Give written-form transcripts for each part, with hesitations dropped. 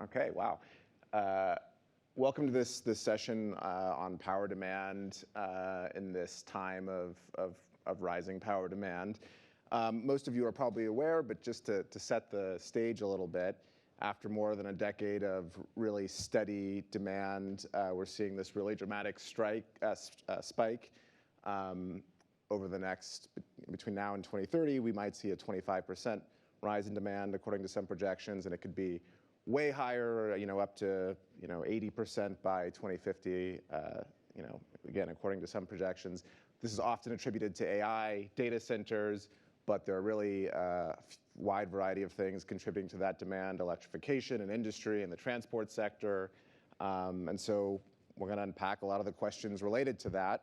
Okay, wow. Uh, Welcome to this session on power demand in this time of rising power demand. Most of you are probably aware, but just to set the stage a little bit, after more than a decade of really steady demand, we're seeing this really dramatic spike. Over the next, between now and 2030, we might see a 25% rise in demand according to some projections, and it could be way higher, up to 80% by 2050. Again, according to some projections. This is often attributed to AI data centers, but there are really a wide variety of things contributing to that demand: electrification and industry and the transport sector. And so we're going to unpack a lot of the questions related to that.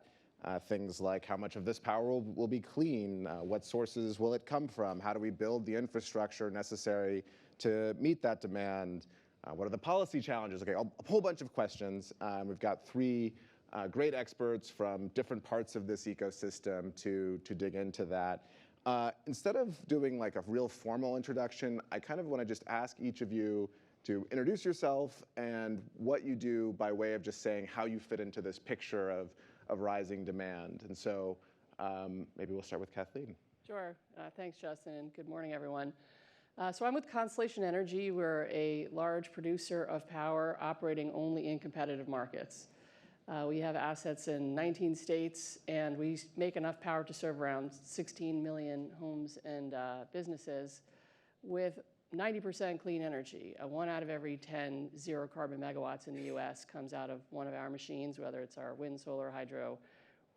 Things like how much of this power will be clean, what sources will it come from, how do we build the infrastructure necessary to meet that demand, what are the policy challenges? Okay, a whole bunch of questions. We've got three great experts from different parts of this ecosystem to dig into that. Instead of doing like a real formal introduction, I kind of want to just ask each of you to introduce yourself and what you do by way of just saying how you fit into this picture of rising demand. And so maybe we'll start with Kathleen. Sure. Thanks, Justin, and good morning, everyone. So I'm with Constellation Energy. We're a large producer of power operating only in competitive markets. We have assets in 19 states, and we make enough power to serve around 16 million homes and businesses with 90% clean energy. 1 out of every 10 zero-carbon megawatts in the U.S. comes out of one of our machines, whether it's our wind, solar, hydro,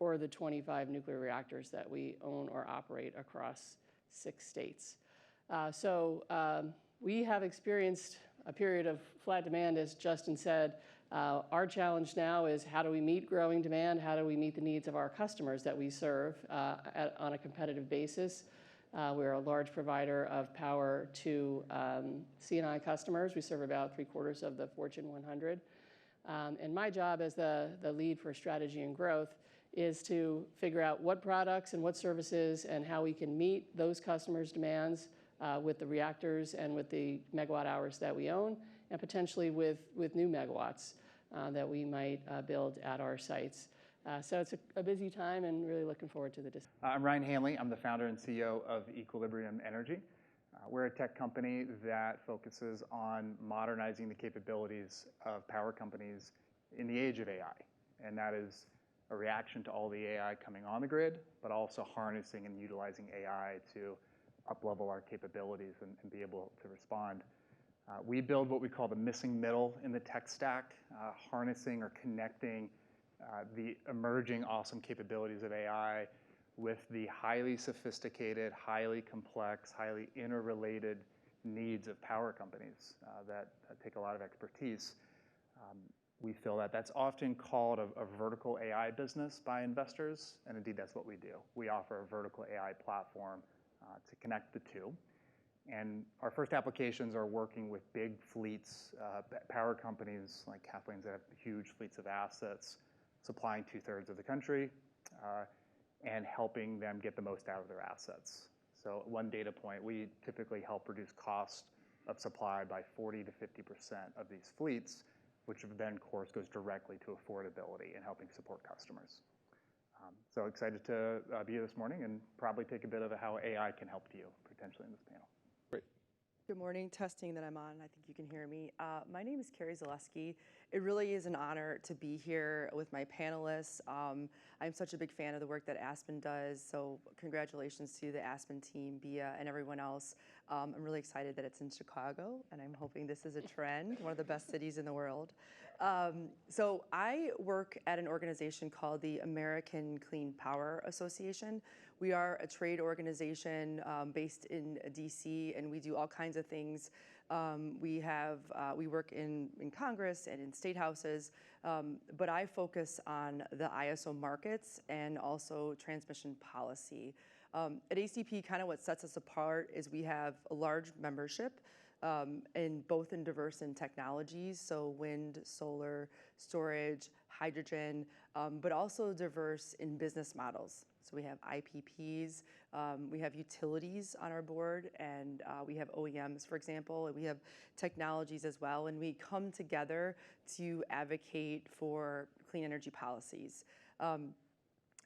or the 25 nuclear reactors that we own or operate across 6 states. We have experienced a period of flat demand, as Justin said. Our challenge now is how do we meet growing demand? How do we meet the needs of our customers that we serve on a competitive basis? We're a large provider of power to C&I customers. We serve about 3/4 of the Fortune 100. And my job as the lead for strategy and growth is to figure out what products and what services and how we can meet those customers' demands with the reactors and with the megawatt hours that we own, and potentially with new megawatts that we might build at our sites. So it's a busy time and really looking forward to the discussion. I'm Ryan Hanley. I'm the founder and CEO of Equilibrium Energy. We're a tech company that focuses on modernizing the capabilities of power companies in the age of AI. And that is a reaction to all the AI coming on the grid, but also harnessing and utilizing AI to up-level our capabilities and be able to respond. We build what we call the missing middle in the tech stack, harnessing or connecting the emerging awesome capabilities of AI with the highly sophisticated, highly complex, highly interrelated needs of power companies that take a lot of expertise. We feel that that's often called a vertical AI business by investors, and indeed that's what we do. We offer a vertical AI platform to connect the two. And our first applications are working with big fleets, power companies like Kathleen's that have huge fleets of assets, supplying 2/3 of the country, and helping them get the most out of their assets. So one data point, we typically help reduce cost of supply by 40 to 50% of these fleets, which then, of course, goes directly to affordability and helping support customers. So excited to be here this morning and probably take a bit of how AI can help you potentially in this panel. Great. Good morning. Testing that I'm on. I think you can hear me. My name is Carrie Zaleski. It really is an honor to be here with my panelists. I'm such a big fan of the work that Aspen does, so congratulations to the Aspen team, Bia, and everyone else. I'm really excited that it's in Chicago, and I'm hoping this is a trend, one of the best cities in the world. So I work at an organization called the American Clean Power Association. We are a trade organization based in DC, and we do all kinds of things. We work in Congress and in state houses, but I focus on the ISO markets and also transmission policy. At ACP, kind of what sets us apart is we have a large membership. and both in diverse in technologies, so wind, solar, storage, hydrogen, but also diverse in business models. So we have IPPs, we have utilities on our board, and we have OEMs, for example, and we have technologies as well, and we come together to advocate for clean energy policies.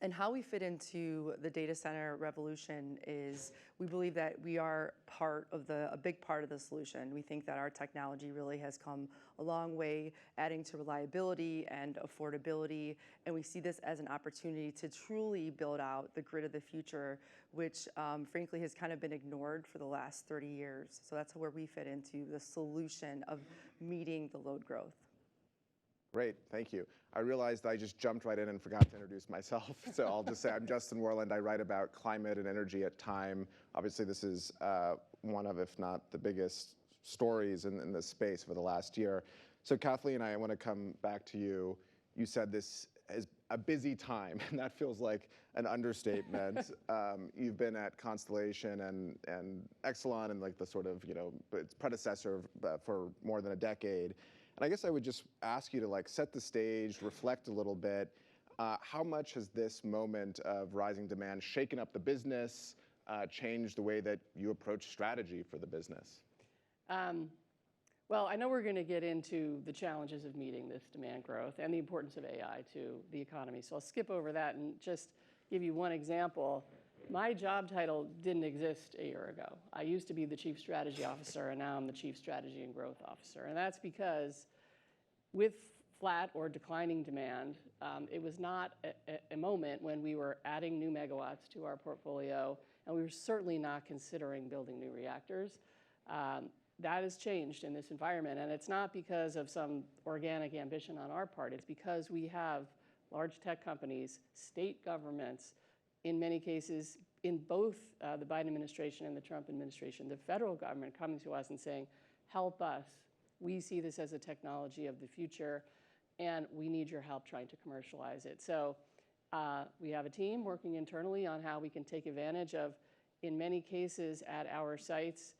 And how we fit into the data center revolution is we believe that we are a big part of the solution. We think that our technology really has come a long way, adding to reliability and affordability, and we see this as an opportunity to truly build out the grid of the future, which frankly has kind of been ignored for the last 30 years. So that's where we fit into the solution of meeting the load growth. Great, thank you. I realized I just jumped right in and forgot to introduce myself. So I'll just say I'm Justin Worland. I write about climate and energy at Time. Obviously, this is one of, if not the biggest stories in this space for the last year. So Kathleen, I want to come back to you. You said this is a busy time, and that feels like an understatement. You've been at Constellation and Exelon and like the sort of, its predecessor for more than a decade. And I guess I would just ask you to like set the stage, reflect a little bit. How much has this moment of rising demand shaken up the business, changed the way that you approach strategy for the business? Well, I know we're going to get into the challenges of meeting this demand growth and the importance of AI to the economy. So I'll skip over that and just give you one example. My job title didn't exist a year ago. I used to be the Chief Strategy Officer, and now I'm the Chief Strategy and Growth Officer. And that's because with flat or declining demand, it was not a moment when we were adding new megawatts to our portfolio, and we were certainly not considering building new reactors. That has changed in this environment, and it's not because of some organic ambition on our part. It's because we have large tech companies, state governments, in many cases, in both the Biden administration and the Trump administration, the federal government coming to us and saying, help us. We see this as a technology of the future, and we need your help trying to commercialize it. So we have a team working internally on how we can take advantage of, in many cases at our sites,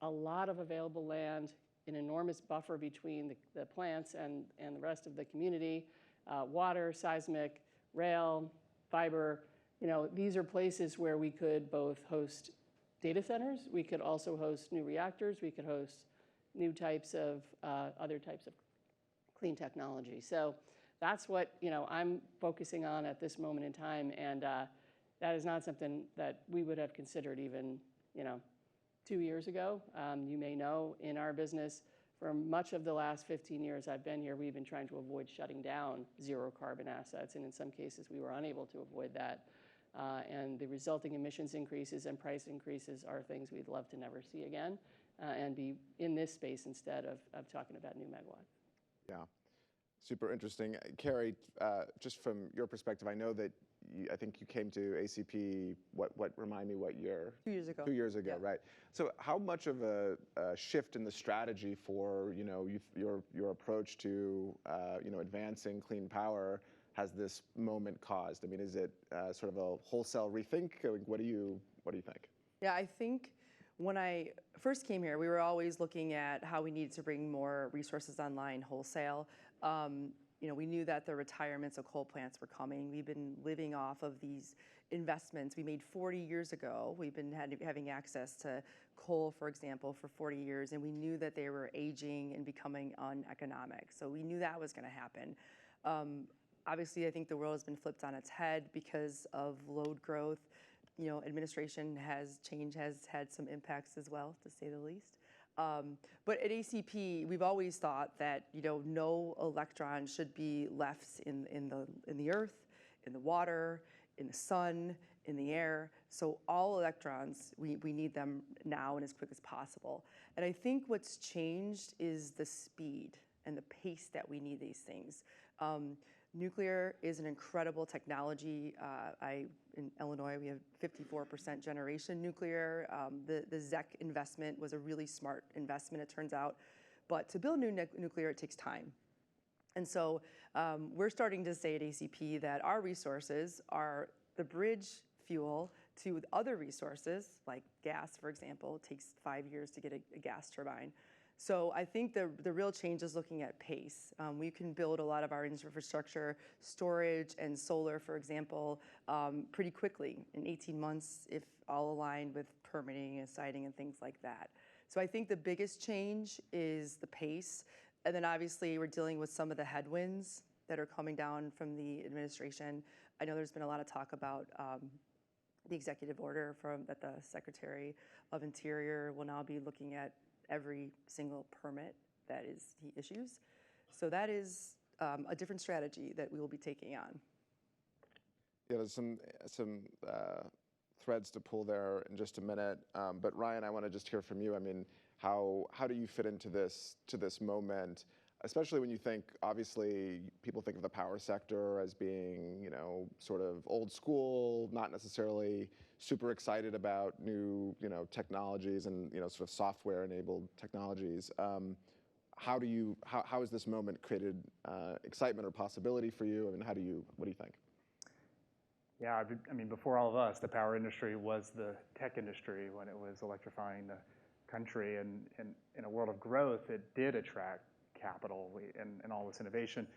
a lot of available land, an enormous buffer between the plants and the rest of the community, water, seismic, rail, fiber. These are places where we could both host data centers, we could also host new reactors, we could host new types of, other types of clean technology. So that's what, I'm focusing on at this moment in time, and that is not something that we would have considered even, 2 years ago. You may know in our business, for much of the last 15 years I've been here, we've been trying to avoid shutting down zero carbon assets, and in some cases we were unable to avoid that. And the resulting emissions increases and price increases are things we'd love to never see again, and be in this space instead of talking about new megawatts. Yeah, super interesting. Carrie, just from your perspective, I know that I think you came to ACP, remind me what year? 2 years ago. 2 years ago, Yeah. right. So how much of a shift in the strategy for, your approach to, advancing clean power has this moment caused? I mean, is it sort of a wholesale rethink? What do you think? Yeah, I think when I first came here, we were always looking at how we needed to bring more resources online wholesale. We knew that the retirements of coal plants were coming. We've been living off of these investments we made 40 years ago. We've been having access to coal, for example, for 40 years, and we knew that they were aging and becoming uneconomic. So we knew that was going to happen. Obviously, I think the world has been flipped on its head because of load growth. Administration has had some impacts as well, to say the least. But at ACP, we've always thought that no electron should be left in the earth, in the water, in the sun, in the air. So all electrons, we need them now and as quick as possible. And I think what's changed is the speed and the pace that we need these things. Nuclear is an incredible technology. In Illinois, we have 54% generation nuclear. The ZEC investment was a really smart investment, it turns out. But to build new nuclear, it takes time. And so we're starting to say at ACP that our resources are the bridge fuel to other resources, like gas, for example. It takes 5 years to get a gas turbine. So I think the real change is looking at pace. We can build a lot of our infrastructure, storage and solar, for example, pretty quickly, in 18 months, if all aligned with permitting and siting and things like that. So I think the biggest change is the pace. And then obviously we're dealing with some of the headwinds that are coming down from the administration. I know there's been a lot of talk about the executive order that the Secretary of Interior will now be looking at every single permit that he issues. So that is a different strategy that we will be taking on. Yeah, there's some threads to pull there in just a minute. But Ryan, I want to just hear from you. I mean, how do you fit into this moment, especially when you think, obviously, people think of the power sector as being, sort of old school, not necessarily super excited about new, technologies and, sort of software-enabled technologies. How has this moment created excitement or possibility for you? I mean, what do you think? Yeah, I mean, before all of us, the power industry was the tech industry when it was electrifying the country. And in a world of growth, it did attract capital and all this innovation.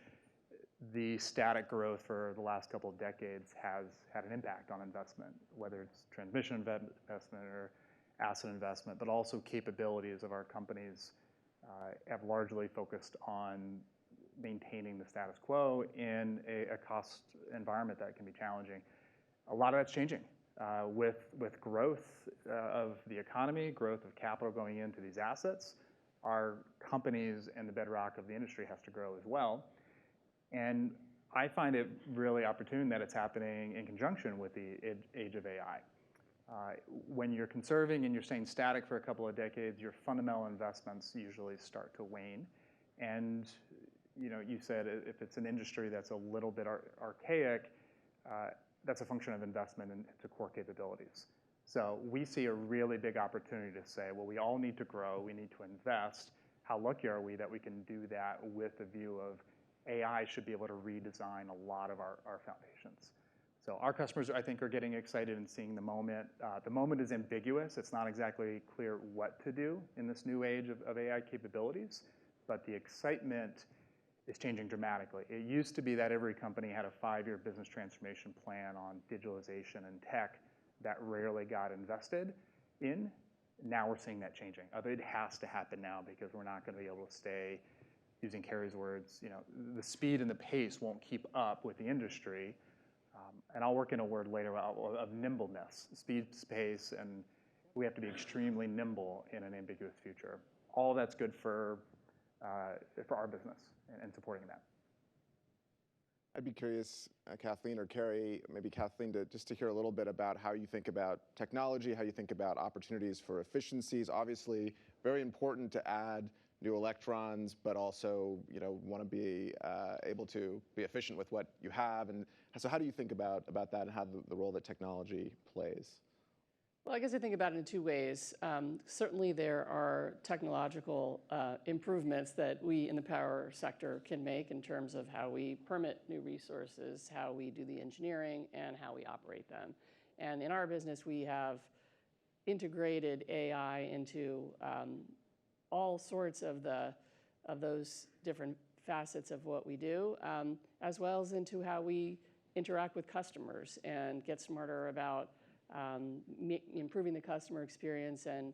The static growth for the last couple of decades has had an impact on investment, whether it's transmission investment or asset investment, but also capabilities of our companies have largely focused on maintaining the status quo in a cost environment that can be challenging. A lot of that's changing with growth of the economy, growth of capital going into these assets. Our companies and the bedrock of the industry has to grow as well. And I find it really opportune that it's happening in conjunction with the age of AI. When you're conserving and you're staying static for a couple of decades, your fundamental investments usually start to wane. And you said if it's an industry that's a little bit archaic, that's a function of investment into core capabilities. So we see a really big opportunity to say, well, we all need to grow, we need to invest. How lucky are we that we can do that with a view of AI should be able to redesign a lot of our foundations. So our customers, I think, are getting excited and seeing the moment. The moment is ambiguous. It's not exactly clear what to do in this new age of AI capabilities, but the excitement is changing dramatically. It used to be that every company had a 5-year business transformation plan on digitalization and tech that rarely got invested in. Now we're seeing that changing. It has to happen now because we're not going to be able to stay, using Carrie's words, the speed and the pace won't keep up with the industry. And I'll work in a word later of nimbleness, speed, pace, and we have to be extremely nimble in an ambiguous future. All that's good for our business and supporting that. I'd be curious, Kathleen or Carrie, maybe Kathleen, to hear a little bit about how you think about technology, how you think about opportunities for efficiencies. Obviously, very important to add new electrons, but also want to be able to be efficient with what you have. And so how do you think about that and how the role that technology plays? Well, I guess I think about it in two ways. Certainly there are technological improvements that we in the power sector can make in terms of how we permit new resources, how we do the engineering, and how we operate them. And in our business, we have integrated AI into all sorts of those different facets of what we do, as well as into how we interact with customers and get smarter about improving the customer experience and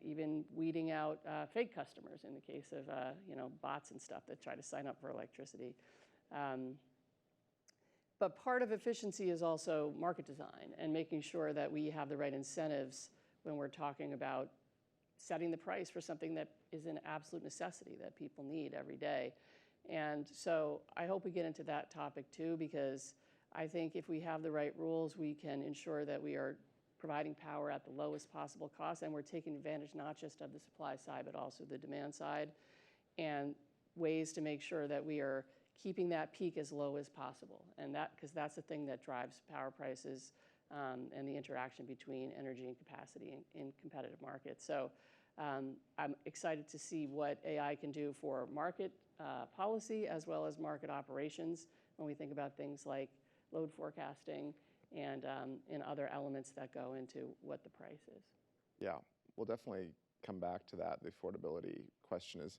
even weeding out fake customers in the case of bots and stuff that try to sign up for electricity. But part of efficiency is also market design and making sure that we have the right incentives when we're talking about setting the price for something that is an absolute necessity that people need every day. And so I hope we get into that topic too, because I think if we have the right rules, we can ensure that we are providing power at the lowest possible cost, and we're taking advantage not just of the supply side, but also the demand side, and ways to make sure that we are keeping that peak as low as possible. And because that's the thing that drives power prices and the interaction between energy and capacity in competitive markets. So I'm excited to see what AI can do for market policy as well as market operations when we think about things like load forecasting and in other elements that go into what the price is. Yeah, we'll definitely come back to that. The affordability question is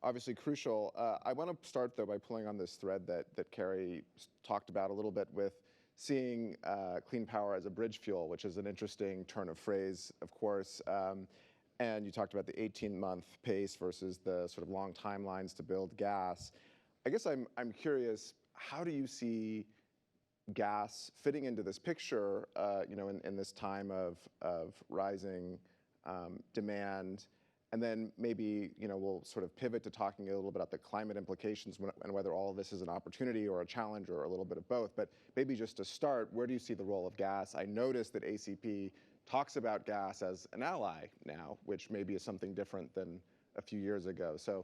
obviously crucial. I want to start, though, by pulling on this thread that Carrie talked about a little bit with seeing clean power as a bridge fuel, which is an interesting turn of phrase, of course. And you talked about the 18-month pace versus the sort of long timelines to build gas. I guess I'm curious, how do you see gas fitting into this picture, in this time of rising demand? And then maybe, we'll sort of pivot to talking a little bit about the climate implications and whether all of this is an opportunity or a challenge or a little bit of both. But maybe just to start, where do you see the role of gas? I noticed that ACP talks about gas as an ally now, which maybe is something different than a few years ago. So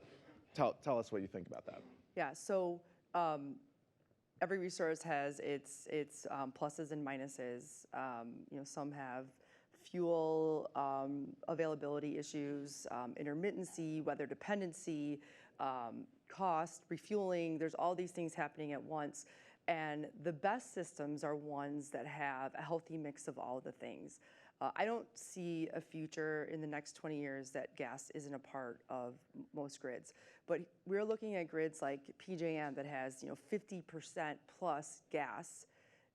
tell us what you think about that. Yeah, so every resource has its pluses and minuses. Some have fuel availability issues, intermittency, weather dependency, cost, refueling. There's all these things happening at once. And the best systems are ones that have a healthy mix of all the things. I don't see a future in the next 20 years that gas isn't a part of most grids. But we're looking at grids like PJM that has 50% plus gas,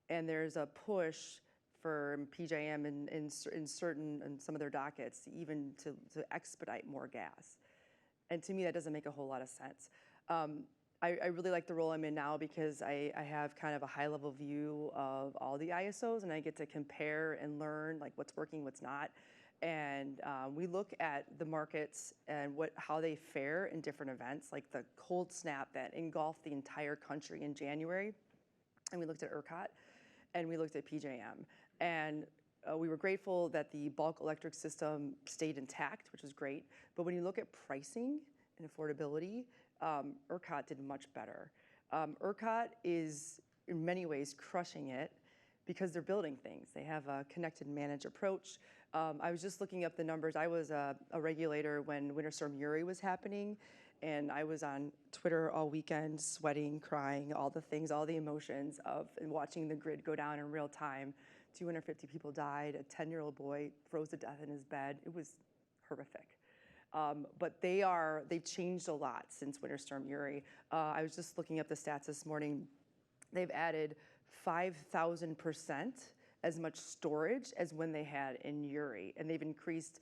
and there's a push for PJM in some of their dockets even to expedite more gas. And to me, that doesn't make a whole lot of sense. I really like the role I'm in now because I have kind of a high-level view of all the ISOs, and I get to compare and learn like what's working, what's not. And we look at the markets and how they fare in different events, like the cold snap that engulfed the entire country in January. And we looked at ERCOT, and we looked at PJM. And we were grateful that the bulk electric system stayed intact, which was great. But when you look at pricing and affordability, ERCOT did much better. ERCOT is, in many ways, crushing it because they're building things. They have a connect and manage approach. I was just looking up the numbers. I was a regulator when Winter Storm Uri was happening, and I was on Twitter all weekend, sweating, crying, all the things, all the emotions and watching the grid go down in real time. 250 people died. A 10-year-old boy froze to death in his bed. It was horrific. But they've changed a lot since Winter Storm Uri. I was just looking up the stats this morning. They've added 5,000% as much storage as when they had in Uri. And they've increased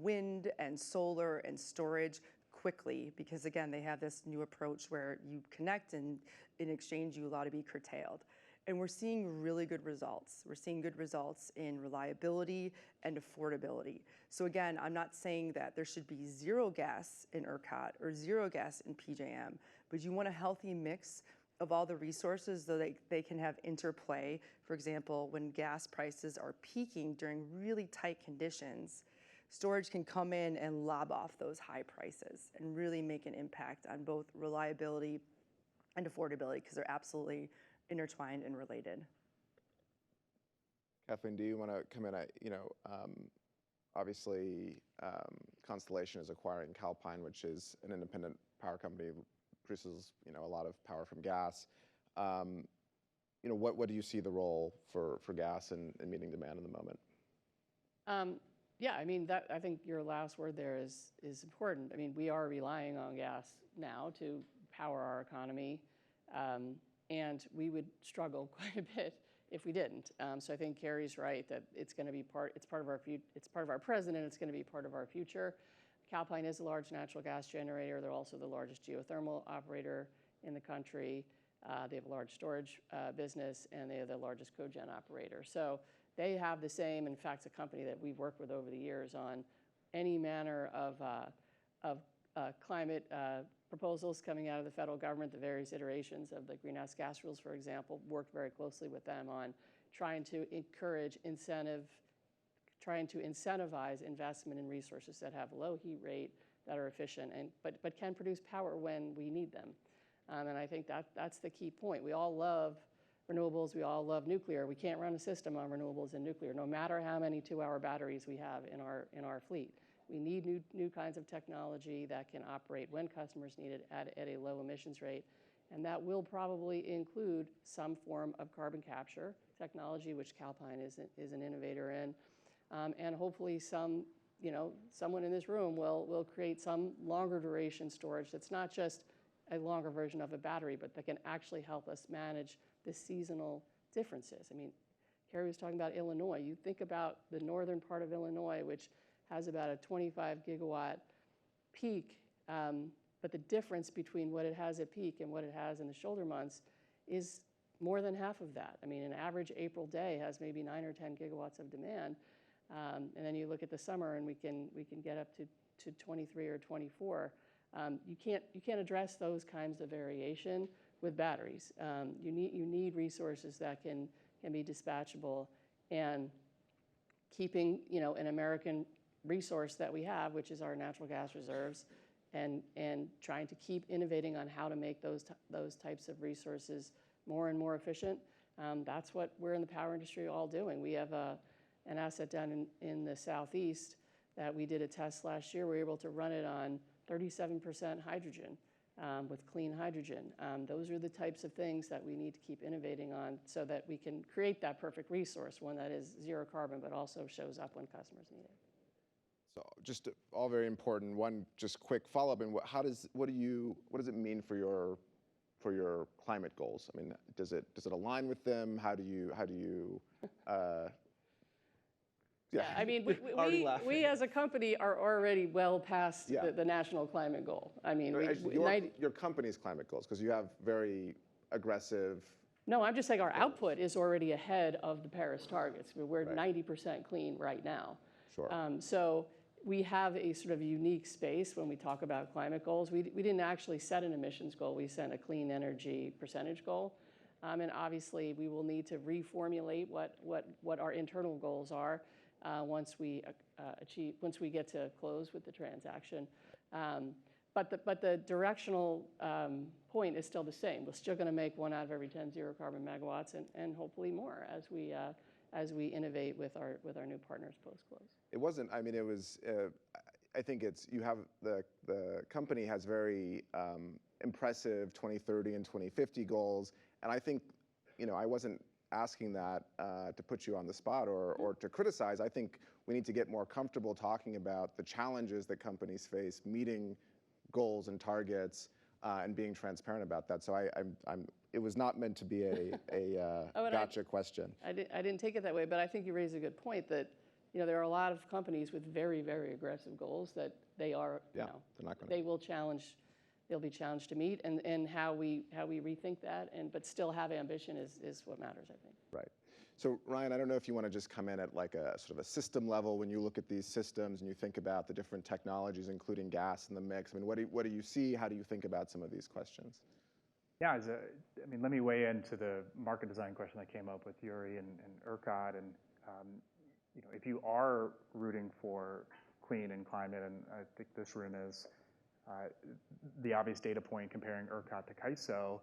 wind and solar and storage quickly because, again, they have this new approach where you connect and in exchange you allow to be curtailed. And we're seeing really good results. We're seeing good results in reliability and affordability. So again, I'm not saying that there should be zero gas in ERCOT or zero gas in PJM, but you want a healthy mix of all the resources so that they can have interplay. For example, when gas prices are peaking during really tight conditions, storage can come in and lob off those high prices and really make an impact on both reliability and affordability because they're absolutely intertwined and related. Kathleen, do you want to come in? Obviously, Constellation is acquiring Calpine, which is an independent power company, produces a lot of power from gas. What do you see the role for gas in meeting demand in the moment? Yeah, I mean, I think your last word there is important. I mean, we are relying on gas now to power our economy. And we would struggle quite a bit if we didn't. So I think Carrie's right that it's going to be it's part of our present, and it's going to be part of our future. Calpine is a large natural gas generator. They're also the largest geothermal operator in the country. They have a large storage business, and they are the largest cogen operator. So they have the same. In fact, it's a company that we've worked with over the years on any manner of climate proposals coming out of the federal government, the various iterations of the greenhouse gas rules, for example, worked very closely with them on trying to incentivize investment in resources that have low heat rate, that are efficient, but can produce power when we need them. And I think that's the key point. We all love renewables. We all love nuclear. We can't run a system on renewables and nuclear, no matter how many 2-hour batteries we have in our fleet. We need new kinds of technology that can operate when customers need it at a low emissions rate. And that will probably include some form of carbon capture technology, which Calpine is an innovator in. And hopefully someone in this room will create some longer duration storage that's not just a longer version of a battery, but that can actually help us manage the seasonal differences. I mean, Carrie was talking about Illinois. You think about the northern part of Illinois, which has about a 25 gigawatt peak, but the difference between what it has at peak and what it has in the shoulder months is more than half of that. I mean, an average April day has maybe 9 or 10 gigawatts of demand, and then you look at the summer, and we can get up to 23 or 24. You can't address those kinds of variation with batteries. You need resources that can be dispatchable, and keeping an American resource that we have, which is our natural gas reserves, and trying to keep innovating on how to make those types of resources more and more efficient. That's what we're in the power industry all doing. We have an asset down in the southeast that we did a test last year. We were able to run it on 37% hydrogen with clean hydrogen. Those are the types of things that we need to keep innovating on so that we can create that perfect resource, one that is zero carbon, but also shows up when customers need it. So just all very important. One just quick follow-up, and what does it mean for your climate goals? I mean, does it align with them? How do you Yeah, I mean, we as a company are already well past the national climate goal. I mean, your company's climate goals, because you have very aggressive. No, I'm just saying our output is already ahead of the Paris targets. We're 90% clean right now. Sure. So we have a sort of unique space when we talk about climate goals. We didn't actually set an emissions goal. We set a clean energy percentage goal. And obviously, we will need to reformulate what our internal goals are once we get to close with the transaction. But the directional point is still the same. We're still going to make 1 out of every 10 zero carbon megawatts, and hopefully more as we innovate with our new partners post-close. It wasn't. I mean, it was. I think you have the company has very impressive 2030 and 2050 goals, and I think, I wasn't asking that to put you on the spot or to criticize. I think we need to get more comfortable talking about the challenges that companies face meeting goals and targets and being transparent about that. So it was not meant to be a gotcha question. I didn't take it that way, but I think you raise a good point that there are a lot of companies with very, very aggressive goals that they are, they're not going to. They will challenge. They'll be challenged to meet, and how we rethink that, but still have ambition is what matters, I think. Right. So Ryan, I don't know if you want to just come in at like a sort of a system level when you look at these systems and you think about the different technologies, including gas in the mix. I mean, what do you see? How do you think about some of these questions? Yeah, let me weigh into the market design question that came up with Yuri and ERCOT. And if you are rooting for clean and climate, and I think this room is, the obvious data point comparing ERCOT to CAISO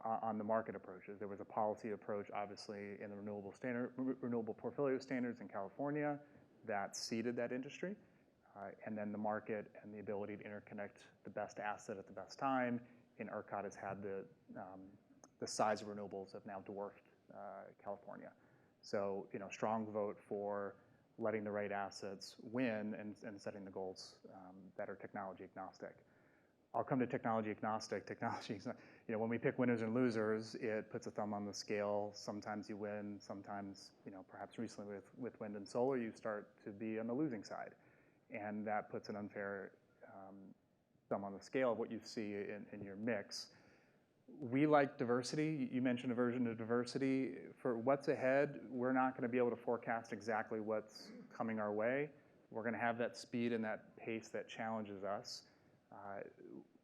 on the market approaches. There was a policy approach, obviously, in the renewable portfolio standards in California that seeded that industry, and then the market and the ability to interconnect the best asset at the best time. In ERCOT has had the size of renewables have now dwarfed California. So strong vote for letting the right assets win and setting the goals that are technology agnostic. I'll come to technology agnostic. When we pick winners and losers, it puts a thumb on the scale. Sometimes you win, sometimes, perhaps recently with wind and solar, you start to be on the losing side. And that puts an unfair thumb on the scale of what you see in your mix. We like diversity. You mentioned aversion to diversity. For what's ahead, we're not going to be able to forecast exactly what's coming our way. We're going to have that speed and that pace that challenges us.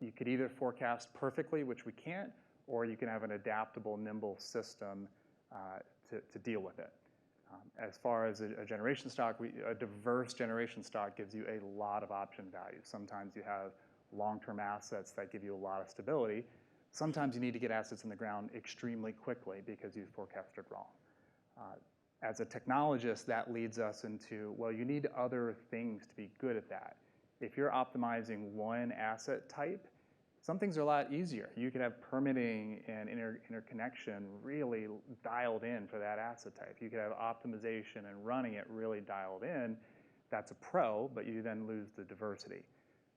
You could either forecast perfectly, which we can't, or you can have an adaptable, nimble system to deal with it. As far as a generation stock, a diverse generation stock gives you a lot of option value. Sometimes you have long-term assets that give you a lot of stability. Sometimes you need to get assets in the ground extremely quickly because you forecasted wrong. As a technologist, that leads us into, well, you need other things to be good at that. If you're optimizing one asset type, Some things are a lot easier. You could have permitting and interconnection really dialed in for that asset type. You could have optimization and running it really dialed in. That's a pro, but you then lose the diversity.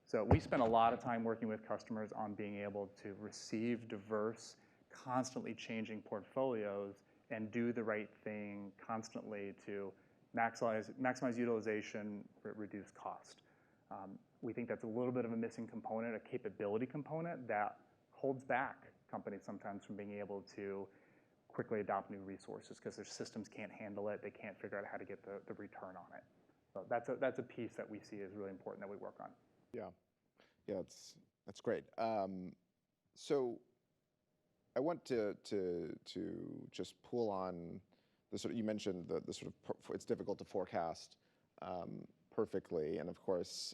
So we spend a lot of time working with customers on being able to receive diverse, constantly changing portfolios and do the right thing constantly to maximize utilization, reduce cost. We think that's a little bit of a missing component, a capability component that holds back companies sometimes from being able to quickly adopt new resources because their systems can't handle it. They can't figure out how to get the return on it. So that's a piece that we see as really important that we work on. Yeah, that's great. So I want to just pull on the sort of, you mentioned the sort of, it's difficult to forecast perfectly, and of course,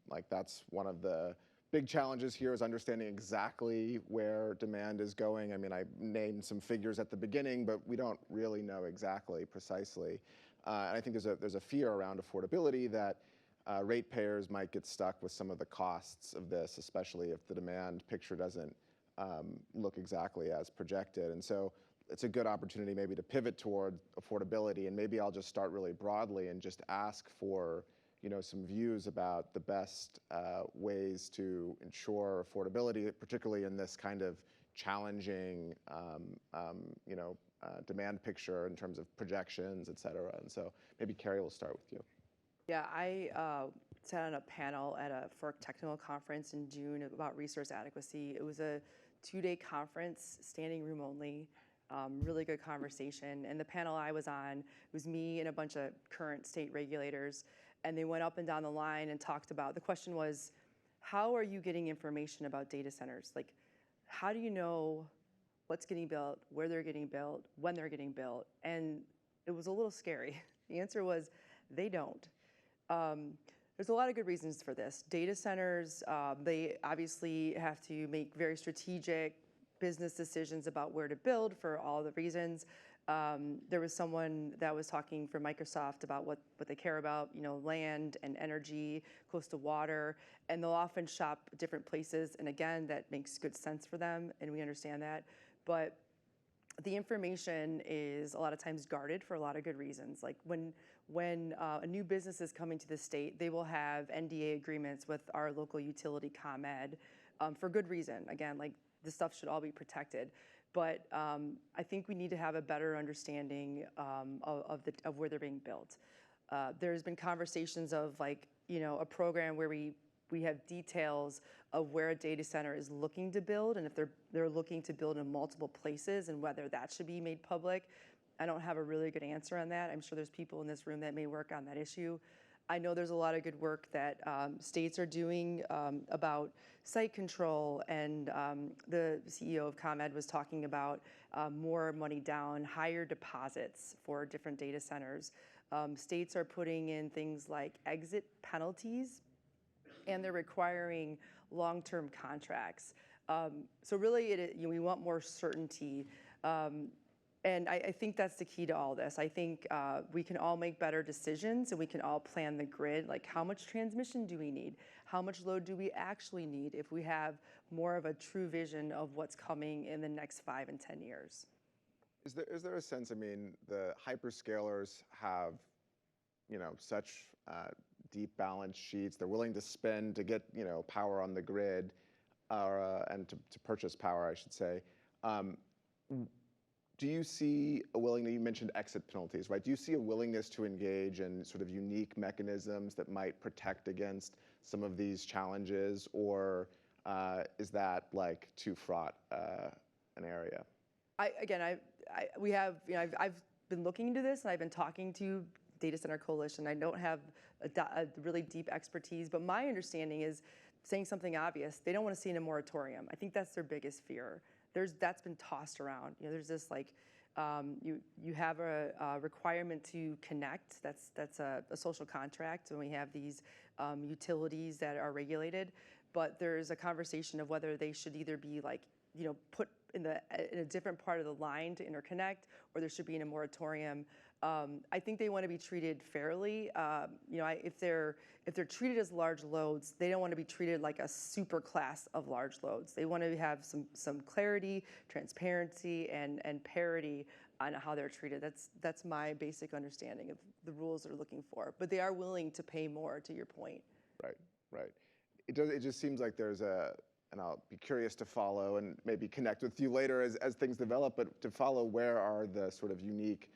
like that's one of the big challenges here is understanding exactly where demand is going. I mean, I named some figures at the beginning, but we don't really know exactly precisely. And I think there's a fear around affordability that ratepayers might get stuck with some of the costs of this, especially if the demand picture doesn't look exactly as projected. And so it's a good opportunity maybe to pivot toward affordability. And maybe I'll just start really broadly and just ask for some views about the best ways to ensure affordability, particularly in this kind of challenging demand picture in terms of projections, et cetera. And so maybe Carrie, will start with you. Yeah, I sat on a panel at a FERC technical conference in June about resource adequacy. It was a 2-day conference, standing room only, really good conversation. And the panel I was on, it was me and a bunch of current state regulators, and they went up and down the line and talked about, the question was, how are you getting information about data centers? Like, how do you know what's getting built, where they're getting built, when they're getting built? And it was a little scary. The answer was, they don't. There's a lot of good reasons for this. Data centers, they obviously have to make very strategic business decisions about where to build for all the reasons. There was someone that was talking for Microsoft about what they care about, land and energy, close to water, and they'll often shop different places. And again, that makes good sense for them, and we understand that. But the information is a lot of times guarded for a lot of good reasons. Like when a new business is coming to the state, they will have NDA agreements with our local utility, ComEd, for good reason. Again, like this stuff should all be protected. But I think we need to have a better understanding of where they're being built. There's been conversations of a program where we have details of where a data center is looking to build, and if they're looking to build in multiple places, and whether that should be made public. I don't have a really good answer on that. I'm sure there's people in this room that may work on that issue. I know there's a lot of good work that states are doing about site control, and the CEO of ComEd was talking about more money down, higher deposits for different data centers. States are putting in things like exit penalties, and they're requiring long-term contracts. So really, we want more certainty. And I think that's the key to all this. I think we can all make better decisions, and we can all plan the grid. Like, how much transmission do we need? How much load do we actually need if we have more of a true vision of what's coming in the next 5 and 10 years? Is there a sense, I mean, the hyperscalers have, such deep balance sheets. They're willing to spend to get, power on the grid, and to purchase power, I should say. Do you see a willingness, you mentioned exit penalties, right? Do you see a willingness to engage in sort of unique mechanisms that might protect against some of these challenges, or is that like too fraught an area? We have, I've been looking into this, and I've been talking to Data Center Coalition. I don't have a really deep expertise, but my understanding is, saying something obvious, they don't want to see in a moratorium. I think that's their biggest fear. That's been tossed around. There's this you have a requirement to connect. That's a social contract, and we have these utilities that are regulated. But there's a conversation of whether they should either be put in a different part of the line to interconnect, or there should be in a moratorium. I think they want to be treated fairly. If they're treated as large loads, they don't want to be treated like a super class of large loads. They want to have some clarity, transparency, and parity on how they're treated. That's my basic understanding of the rules they're looking for. But they are willing to pay more, to your point. Right. It just seems like there's and I'll be curious to follow and maybe connect with you later as things develop, but to follow where are the sort of unique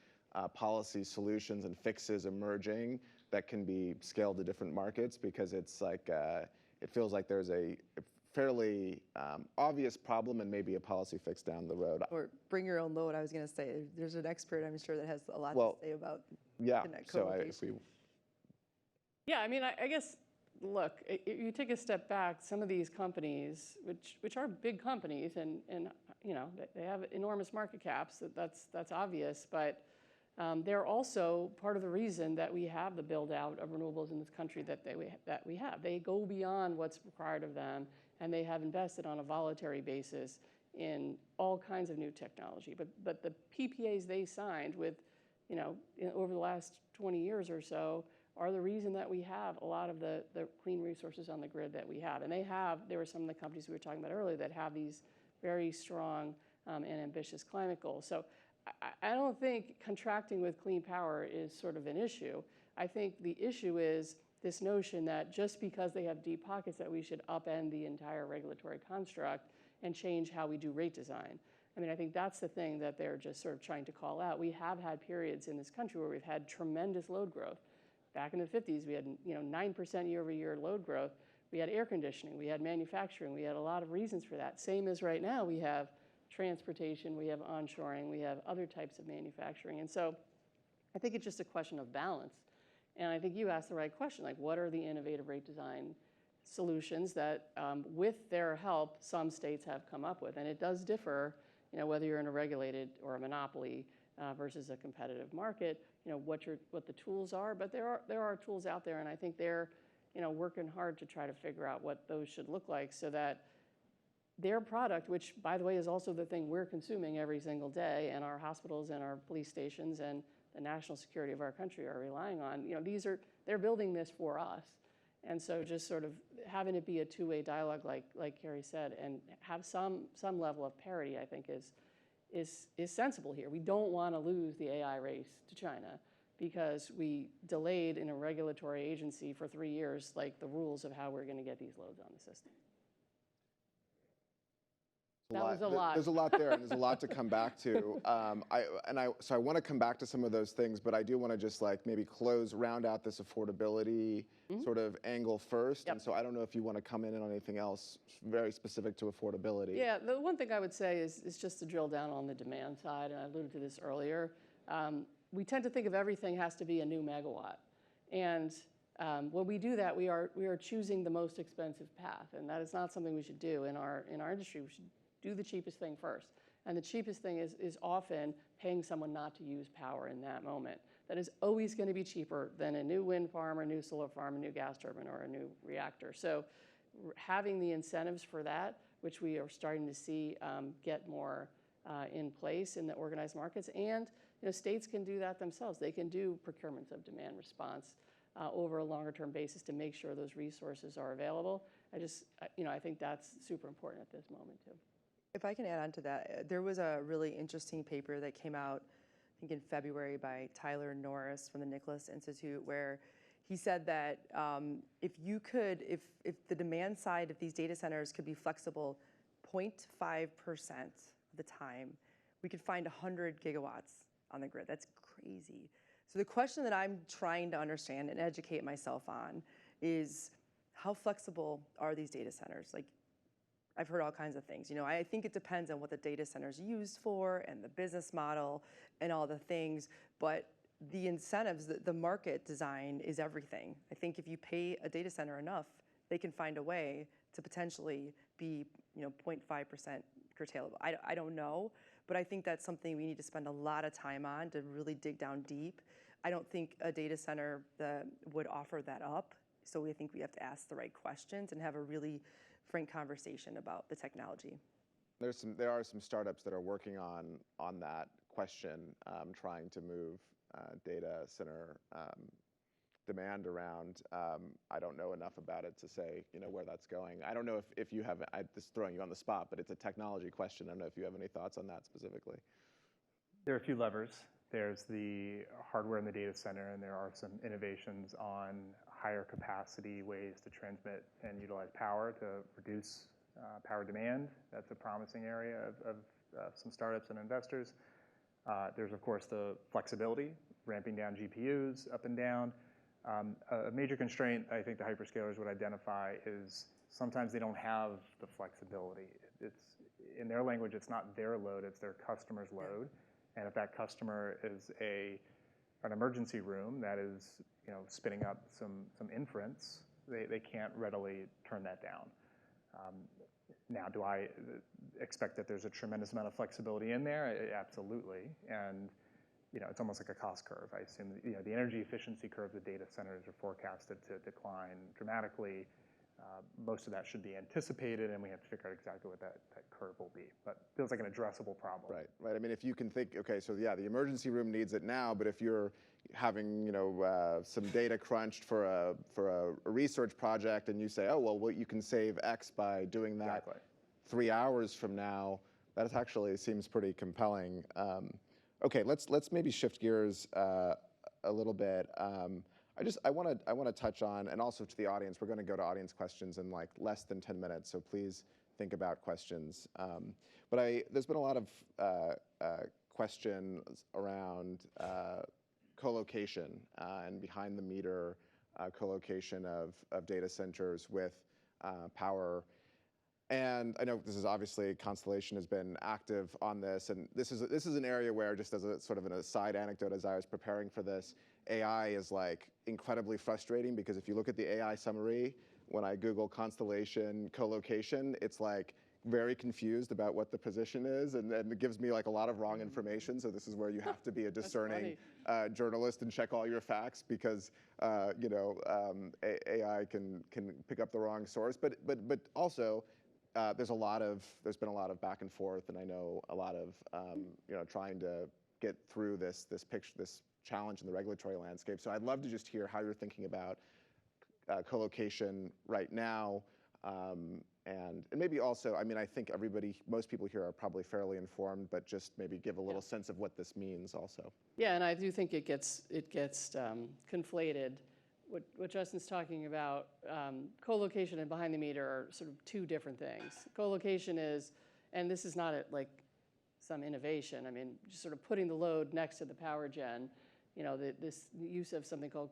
policy solutions and fixes emerging that can be scaled to different markets, because it's like, it feels like there's a fairly obvious problem and maybe a policy fix down the road. Or bring your own load, I was going to say. There's an expert, I'm sure, that has a lot to say about collocation. Yeah, I mean, I guess, look, you take a step back, some of these companies, which are big companies, and they have enormous market caps, that's obvious, but they're also part of the reason that we have the build out of renewables in this country that we have. They go beyond what's required of them, and they have invested on a voluntary basis in all kinds of new technology. But the PPAs they signed with, over the last 20 years or so are the reason that we have a lot of the clean resources on the grid that we have. And there were some of the companies we were talking about earlier that have these very strong and ambitious climate goals. So I don't think contracting with clean power is sort of an issue. I think the issue is this notion that just because they have deep pockets that we should upend the entire regulatory construct and change how we do rate design. I mean, I think that's the thing that they're just sort of trying to call out. We have had periods in this country where we've had tremendous load growth. Back in the 50s, we had 9% year-over-year load growth. We had air conditioning, we had manufacturing, we had a lot of reasons for that. Same as right now, we have transportation, we have onshoring, we have other types of manufacturing. And so I think it's just a question of balance. And I think you asked the right question, like what are the innovative rate design solutions that with their help, some states have come up with. And it does differ, whether you're in a regulated or a monopoly versus a competitive market, what the tools are. But there are tools out there, and I think they're working hard to try to figure out what those should look like so that their product, which by the way is also the thing we're consuming every single day, and our hospitals and our police stations and the national security of our country are relying on, they're building this for us. And so just sort of having it be a two-way dialogue, like Carrie said, and have some level of parity, I think is sensible here. We don't want to lose the AI race to China because we delayed in a regulatory agency for 3 years, like the rules of how we're going to get these loads on the system. That was a lot. There's a lot there, and there's a lot to come back to. So I want to come back to some of those things, but I do want to just maybe round out this affordability sort of angle first. Yep. And so I don't know if you want to come in on anything else very specific to affordability. Yeah, the one thing I would say is just to drill down on the demand side, and I alluded to this earlier. We tend to think of everything has to be a new megawatt. And when we do that, we are choosing the most expensive path, and that is not something we should do in our industry. We should do the cheapest thing first. And the cheapest thing is often paying someone not to use power in that moment. That is always going to be cheaper than a new wind farm or a new solar farm, a new gas turbine, or a new reactor. So having the incentives for that, which we are starting to see get more in place in the organized markets, and states can do that themselves. They can do procurements of demand response over a longer term basis to make sure those resources are available. I think that's super important at this moment too. If I can add on to that, there was a really interesting paper that came out, I think in February, by Tyler Norris from the Nicholas Institute, where he said that if the demand side of these data centers could be flexible 0.5% of the time, we could find 100 gigawatts on the grid. That's crazy. So the question that I'm trying to understand and educate myself on is how flexible are these data centers? I've heard all kinds of things. I think it depends on what the data center is used for and the business model and all the things, but the incentives, the market design is everything. I think if you pay a data center enough, they can find a way to potentially be 0.5% curtailable. I don't know, but I think that's something we need to spend a lot of time on to really dig down deep. I don't think a data center would offer that up, so I think we have to ask the right questions and have a really frank conversation about the technology. There are some startups that are working on that question, trying to move data center demand around. I don't know enough about it to say, where that's going. I don't know if you have, I'm just throwing you on the spot, but it's a technology question. I don't know if you have any thoughts on that specifically. There are a few levers. There's the hardware in the data center, and there are some innovations on higher capacity ways to transmit and utilize power to reduce power demand. That's a promising area of some startups and investors. There's, of course, the flexibility, ramping down GPUs up and down. A major constraint I think the hyperscalers would identify is sometimes they don't have the flexibility. In their language, it's not their load, it's their customer's load. And if that customer is an emergency room that is spinning up some inference, they can't readily turn that down. Now, do I expect that there's a tremendous amount of flexibility in there? Absolutely. And it's almost like a cost curve. I assume the energy efficiency curves of data centers are forecasted to decline dramatically. Most of that should be anticipated, and we have to figure out exactly what that curve will be. But it feels like an addressable problem. Right. I mean, if you can think, okay, so yeah, the emergency room needs it now, but if you're having some data crunched for a research project, and you say, oh well, you can save X by doing that Exactly. 3 hours from now, that actually seems pretty compelling. Okay, let's maybe shift gears a little bit. I want to touch on, and also to the audience, we're going to go to audience questions in like less than 10 minutes, so please think about questions. But there's been a lot of questions around collocation and behind the meter collocation of data centers with power. And I know this is obviously, Constellation has been active on this, and this is an area where, just as a sort of an aside anecdote, as I was preparing for this, AI is like incredibly frustrating, because if you look at the AI summary, when I Google Constellation collocation, it's like very confused about what the position is, and it gives me like a lot of wrong information. So this is where you have to be a discerning journalist and check all your facts, because AI can pick up the wrong source. But also, there's been a lot of back and forth, and I know a lot of trying to get through this challenge in the regulatory landscape. So I'd love to just hear how you're thinking about collocation right now, and maybe also, I mean, I think most people here are probably fairly informed, but just maybe give a little sense of what this means also. Yeah, and I do think it gets conflated. What Justin's talking about, collocation and behind the meter are sort of two different things. Collocation is, and this is not like some innovation, I mean, just sort of putting the load next to the power gen, this use of something called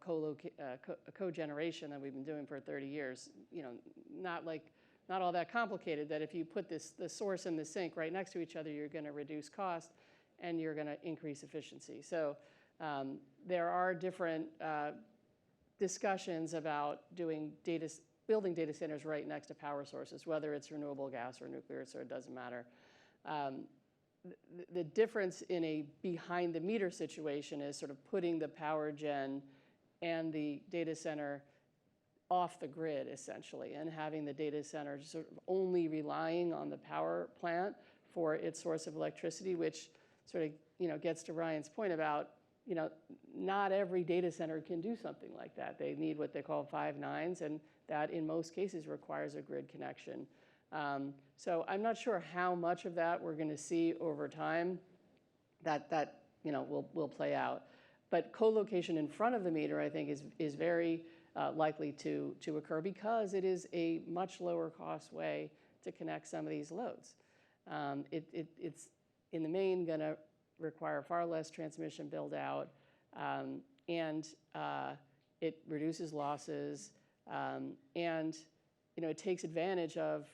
cogeneration that we've been doing for 30 years, not all that complicated, that if you put the source and the sink right next to each other, you're going to reduce cost and you're going to increase efficiency. So there are different discussions about building data centers right next to power sources, whether it's renewable gas or nuclear, so it doesn't matter. The difference in a behind the meter situation is sort of putting the power gen and the data center off the grid, essentially, and having the data center sort of only relying on the power plant for its source of electricity, which sort of gets to Ryan's point about not every data center can do something like that. They need what they call 5 nines, and that in most cases requires a grid connection. So I'm not sure how much of that we're going to see over time. That will play out. But co-location in front of the meter, I think, is very likely to occur, because it is a much lower cost way to connect some of these loads. It's in the main going to require far less transmission build out, and it reduces losses, and it takes advantage of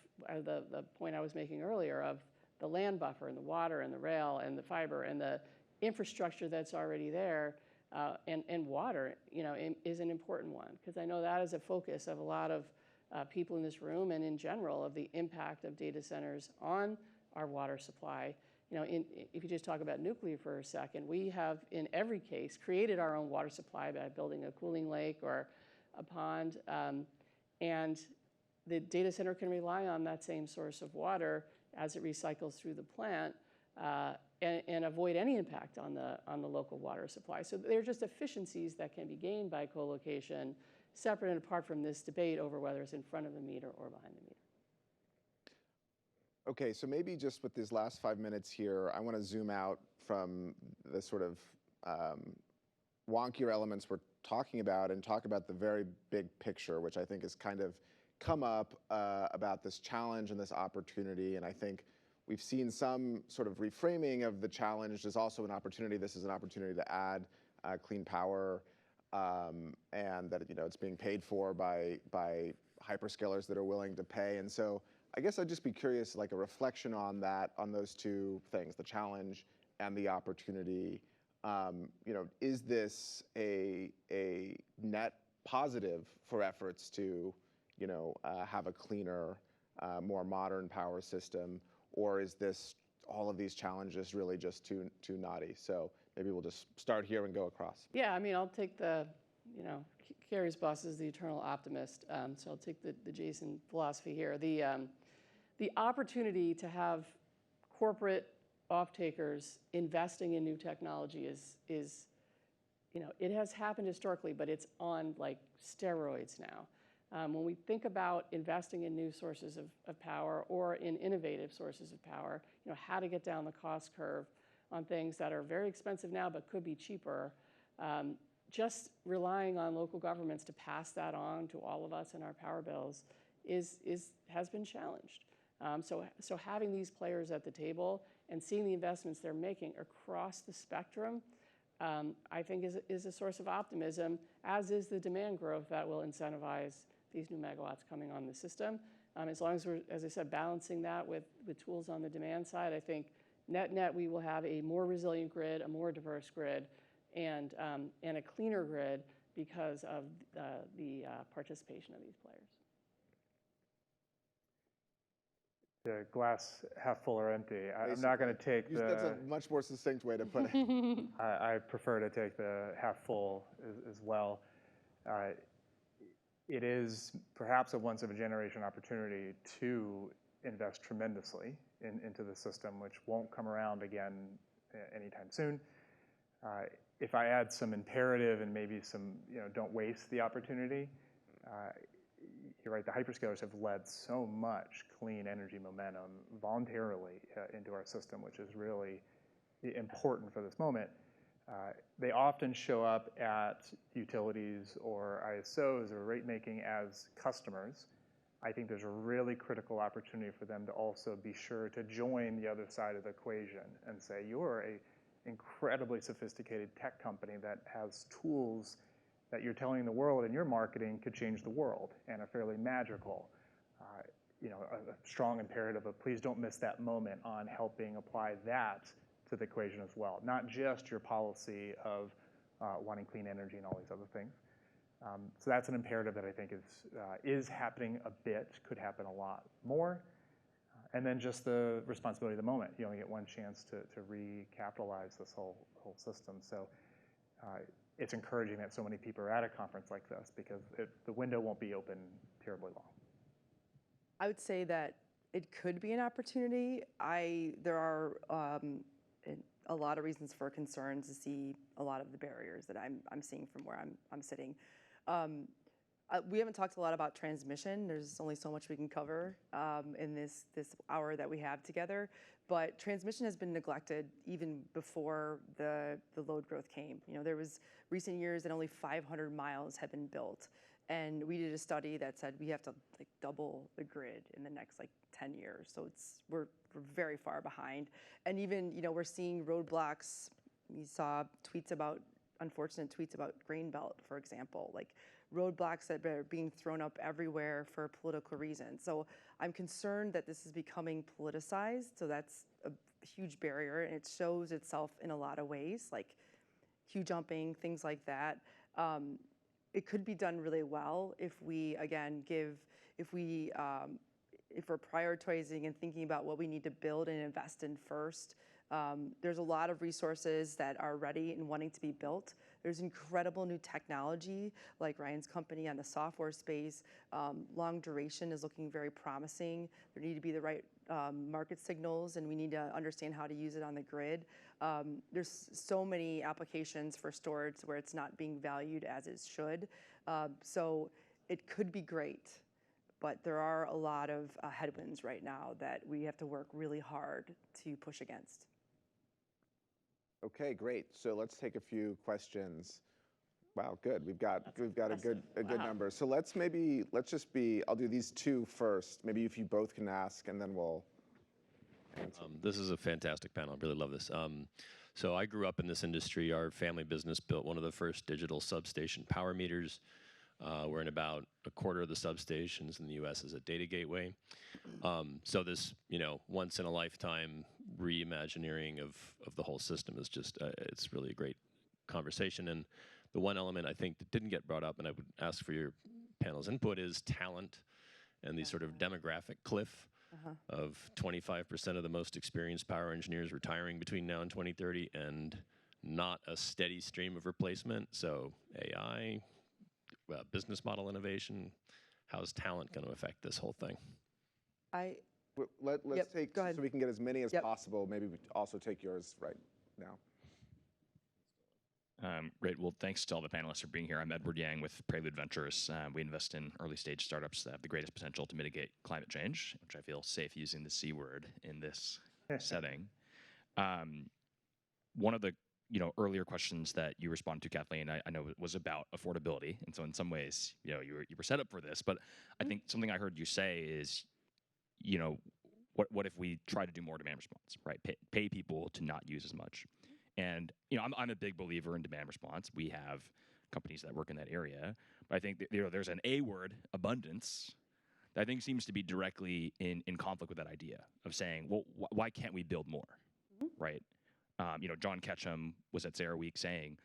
the point I was making earlier of the land buffer and the water and the rail and the fiber and the infrastructure that's already there, and water is an important one, because I know that is a focus of a lot of people in this room, and in general of the impact of data centers on our water supply. If you just talk about nuclear for a second, we have in every case created our own water supply by building a cooling lake or a pond, and the data center can rely on that same source of water as it recycles through the plant, and avoid any impact on the local water supply. So they're just efficiencies that can be gained by co-location, separate and apart from this debate over whether it's in front of the meter or behind the meter. Okay, so maybe just with these last 5 minutes here, I want to zoom out from the sort of wonkier elements we're talking about and talk about the very big picture, which I think has kind of come up about this challenge and this opportunity. And I think we've seen some sort of reframing of the challenge as also an opportunity. This is an opportunity to add clean power, and that it's being paid for by hyperscalers that are willing to pay. And so I guess I'd just be curious, like a reflection on that, on those two things, the challenge and the opportunity. Is this a net positive for efforts to, have a cleaner, more modern power system, or is this all of these challenges really just too naughty? So maybe we'll just start here and go across. Yeah, I mean, I'll take Carrie's boss is the eternal optimist, so I'll take the Jason philosophy here. The opportunity to have corporate off-takers investing in new technology is it has happened historically, but it's on like steroids now. When we think about investing in new sources of power or in innovative sources of power, how to get down the cost curve on things that are very expensive now but could be cheaper, just relying on local governments to pass that on to all of us in our power bills has been challenged. So having these players at the table and seeing the investments they're making across the spectrum, I think is a source of optimism, as is the demand growth that will incentivize these new megawatts coming on the system. As long as we're, as I said, balancing that with tools on the demand side, I think net we will have a more resilient grid, a more diverse grid, and a cleaner grid because of the participation of these players. The glass half full or empty. I'm not going to take That's a much more succinct way to put it. I prefer to take the half full as well. It is perhaps a once-of-a-generation opportunity to invest tremendously into the system, which won't come around again anytime soon. If I add some imperative and maybe some, don't waste the opportunity, you're right, the hyperscalers have led so much clean energy momentum voluntarily into our system, which is really important for this moment. They often show up at utilities or ISOs or rate making as customers. I think there's a really critical opportunity for them to also be sure to join the other side of the equation and say, you're an incredibly sophisticated tech company that has tools that you're telling the world in your marketing could change the world and are fairly magical. A strong imperative of please don't miss that moment on helping apply that to the equation as well, not just your policy of wanting clean energy and all these other things. So that's an imperative that I think is happening a bit, could happen a lot more. And then just the responsibility of the moment. You only get one chance to recapitalize this whole system. So it's encouraging that so many people are at a conference like this because the window won't be open terribly long. I would say that it could be an opportunity. There are a lot of reasons for concern to see a lot of the barriers that I'm seeing from where I'm sitting. We haven't talked a lot about transmission. There's only so much we can cover in this hour that we have together. But transmission has been neglected even before the load growth came. There was recent years that only 500 miles have been built. And we did a study that said we have to double the grid in the next 10 years. So we're very far behind. And even, we're seeing roadblocks. We saw unfortunate tweets about Greenbelt, for example, roadblocks that are being thrown up everywhere for political reasons. So I'm concerned that this is becoming politicized. So that's a huge barrier, and it shows itself in a lot of ways, like queue jumping, things like that. It could be done really well if we, again, if we're prioritizing and thinking about what we need to build and invest in first. There's a lot of resources that are ready and wanting to be built. There's incredible new technology, like Ryan's company on the software space. Long duration is looking very promising. There need to be the right market signals, and we need to understand how to use it on the grid. There's so many applications for storage where it's not being valued as it should. So it could be great, but there are a lot of headwinds right now that we have to work really hard to push against. Okay, great. So let's take a few questions. Wow, good. We've got a good Wow. number. So let's just be. I'll do these two first. Maybe if you both can ask, and then we'll answer. This is a fantastic panel. I really love this. So I grew up in this industry. Our family business built one of the first digital substation power meters. We're in about a quarter of the substations in the U.S. as a data gateway. So this, once in a lifetime reimagineering of the whole system is just, it's really a great conversation. And the one element I think that didn't get brought up, and I would ask for your panel's input, is talent and the sort of demographic cliff of 25% of the most experienced power engineers retiring between now and 2030, and not a steady stream of replacement. So AI, business model innovation, how's talent going to affect this whole thing? Let's Yep, take, go ahead. so we can get as many as Yep. possible. Maybe we also take yours right now. Great. Well, thanks to all the panelists for being here. I'm Edward Yang with Prelude Ventures. We invest in early stage startups that have the greatest potential to mitigate climate change, which I feel safe using the C word in this setting. One of the earlier questions that you responded to, Kathleen, I know was about affordability, and so in some ways, you were set up for this. But I think something I heard you say is, what if we try to do more demand response, right? Pay people to not use as much. And I'm a big believer in demand response. We have companies that work in that area, but I think that, there's an A word, abundance, that I think seems to be directly in conflict with that idea of saying, well, why can't we build more, right? John Ketchum was at CERAWeek saying,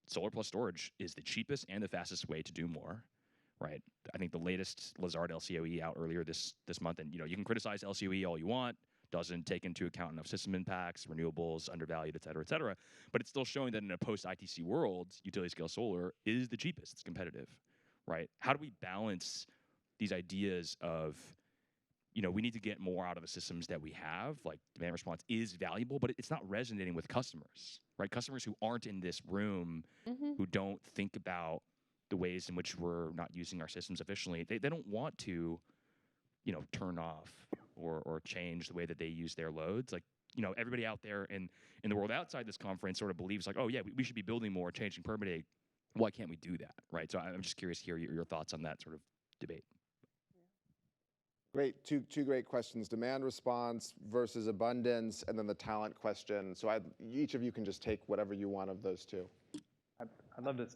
solar plus storage is the cheapest and the fastest way to do more, right? I think the latest Lazard LCOE out earlier this month, and you can criticize LCOE all you want, doesn't take into account enough system impacts, renewables, undervalued, et cetera, but it's still showing that in a post-ITC world, utility-scale solar is the cheapest, it's competitive, right? How do we balance these ideas of, we need to get more out of the systems that we have, like demand response is valuable, but it's not resonating with customers, right? Customers who aren't in this room, who don't think about the ways in which we're not using our systems efficiently, they don't want to, turn off or change the way that they use their loads. Like, everybody out there in the world outside this conference sort of believes like, oh yeah, we should be building more, changing permitting. Why can't we do that, right? So I'm just curious to hear your thoughts on that sort of debate. Great, two great questions: demand response versus abundance, and then the talent question. So each of you can just take whatever you want of those two. I'd love to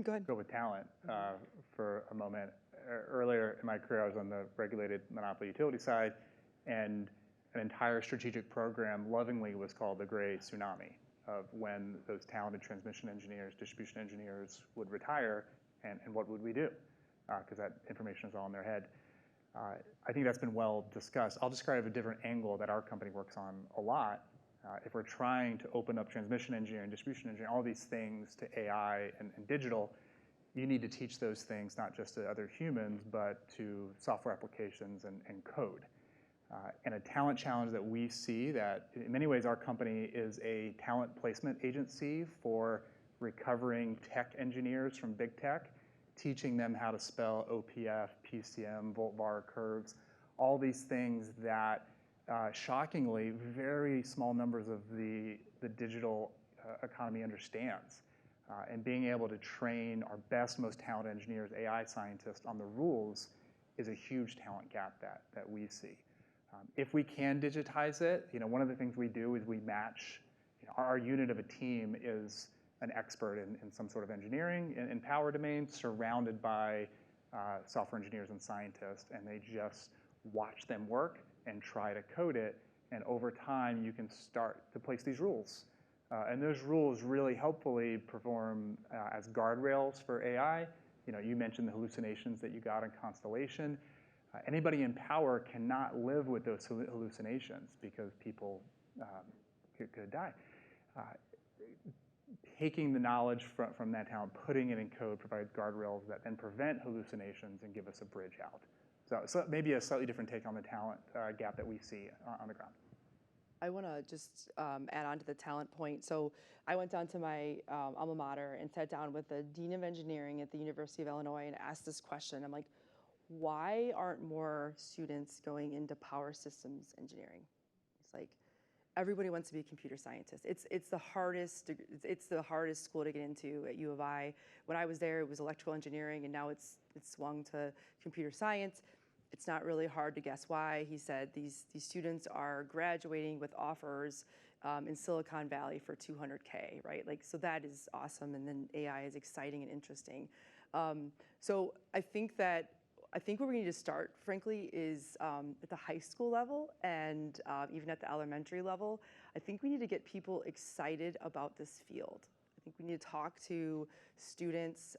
Go ahead. go with talent for a moment. Earlier in my career, I was on the regulated monopoly utility side, and an entire strategic program lovingly was called the Gray Tsunami, of when those talented transmission engineers, distribution engineers would retire, and what would we do? Because that information is all in their head. I think that's been well discussed. I'll describe a different angle that our company works on a lot. If we're trying to open up transmission engineering, distribution engineering, all these things to AI and digital, you need to teach those things not just to other humans, but to software applications and code. And a talent challenge that we see, that in many ways our company is a talent placement agency for recovering tech engineers from big tech, teaching them how to spell OPF, PCM, volt-var curves, all these things that shockingly very small numbers of the digital economy understands. And being able to train our best, most talented engineers, AI scientists on the rules is a huge talent gap that we see. If we can digitize it, one of the things we do is we match, our unit of a team is an expert in some sort of engineering in power domain, surrounded by software engineers and scientists, and they just watch them work and try to code it, and over time you can start to place these rules. And those rules really helpfully perform as guardrails for AI. You mentioned the hallucinations that you got in Constellation. Anybody in power cannot live with those hallucinations because people could die. Taking the knowledge from that talent, putting it in code, provides guardrails that then prevent hallucinations and give us a bridge out. So maybe a slightly different take on the talent gap that we see on the ground. I want to just add on to the talent point. So I went down to my alma mater and sat down with the Dean of Engineering at the University of Illinois and asked this question. I'm like, why aren't more students going into power systems engineering? It's like, everybody wants to be a computer scientist. It's the hardest school to get into at U of I. When I was there, it was electrical engineering, and now it's swung to computer science. It's not really hard to guess why. He said these students are graduating with offers in Silicon Valley for $200K, right? Like, so that is awesome, and then AI is exciting and interesting. So I think where we need to start, frankly, is at the high school level and even at the elementary level. I think we need to get people excited about this field. I think we need to talk to students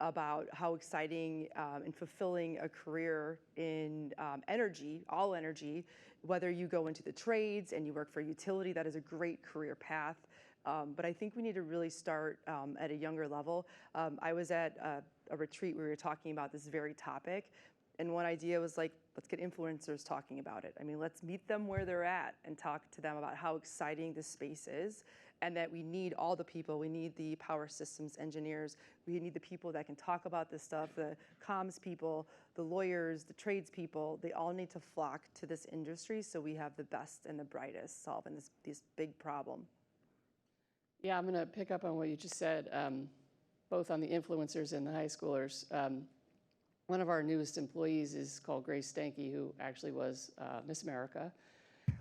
about how exciting and fulfilling a career in energy, all energy, whether you go into the trades and you work for a utility, that is a great career path. But I think we need to really start at a younger level. I was at a retreat where we were talking about this very topic, and one idea was like, let's get influencers talking about it. I mean, let's meet them where they're at and talk to them about how exciting this space is, and that we need all the people. We need the power systems engineers. We need the people that can talk about this stuff, the comms people, the lawyers, the trades people. They all need to flock to this industry so we have the best and the brightest solving this big problem. Yeah, I'm going to pick up on what you just said, both on the influencers and the high schoolers. One of our newest employees is called Grace Stanky, who actually was Miss America.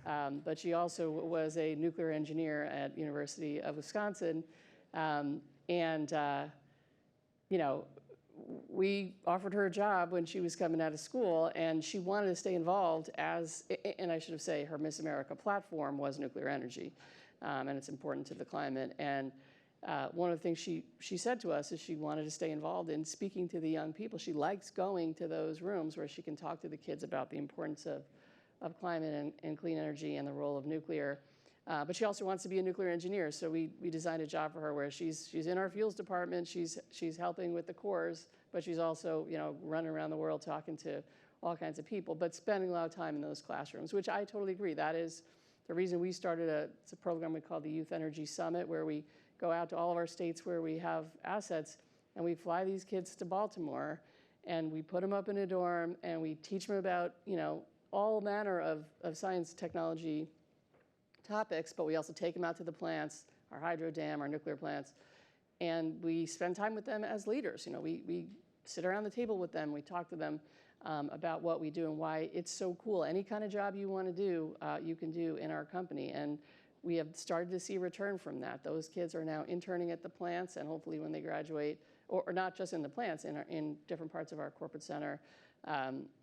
But she also was a nuclear engineer at University of Wisconsin. We offered her a job when she was coming out of school, and she wanted to stay involved and I should have said her Miss America platform was nuclear energy, and it's important to the climate. And one of the things she said to us is she wanted to stay involved in speaking to the young people. She likes going to those rooms where she can talk to the kids about the importance of climate and clean energy and the role of nuclear. But she also wants to be a nuclear engineer, so we designed a job for her where she's in our fuels department, she's helping with the cores, but she's also running around the world talking to all kinds of people, but spending a lot of time in those classrooms, which I totally agree. That is the reason we started it's a program we call the Youth Energy Summit, where we go out to all of our states where we have assets, and we fly these kids to Baltimore, and we put them up in a dorm, and we teach them about all manner of science, technology topics, but we also take them out to the plants, our hydro dam, our nuclear plants, and we spend time with them as leaders. We sit around the table with them, we talk to them about what we do and why it's so cool. Any kind of job you want to do, you can do in our company, and we have started to see return from that. Those kids are now interning at the plants, and hopefully when they graduate, or not just in the plants, in different parts of our corporate center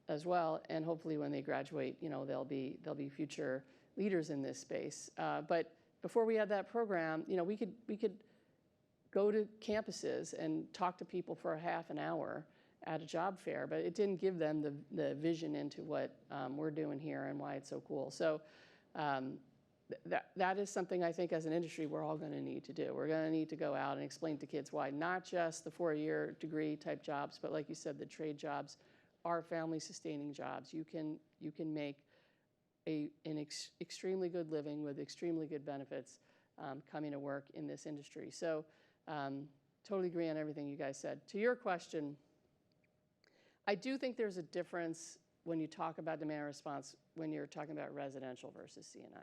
as well, and hopefully when they graduate, they'll be future leaders in this space. But before we had that program, we could go to campuses and talk to people for a half an hour at a job fair, but it didn't give them the vision into what we're doing here and why it's so cool. So that is something I think as an industry we're all going to need to do. We're going to need to go out and explain to kids why not just the 4-year degree type jobs, but like you said, the trade jobs are family sustaining jobs. You can make an extremely good living with extremely good benefits coming to work in this industry. So totally agree on everything you guys said. To your question, I do think there's a difference when you talk about demand response when you're talking about residential versus C&I.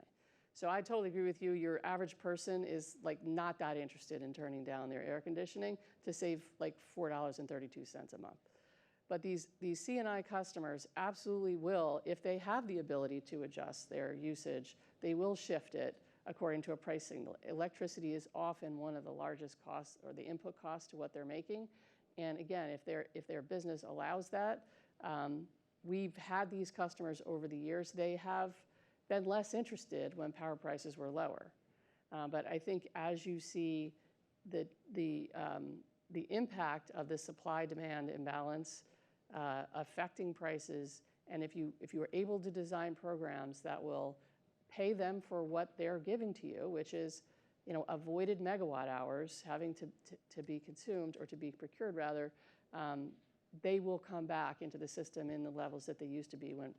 So I totally agree with you. Your average person is not that interested in turning down their air conditioning to save $4.32 a month. But these C&I customers absolutely will, if they have the ability to adjust their usage, they will shift it according to a price signal. Electricity is often one of the largest costs or the input costs to what they're making. And again, if their business allows that, we've had these customers over the years. They have been less interested when power prices were lower. But I think as you see the impact of the supply-demand imbalance affecting prices, and if you are able to design programs that will pay them for what they're giving to you, which is avoided megawatt hours having to be consumed or to be procured rather, they will come back into the system in the levels that they used to be when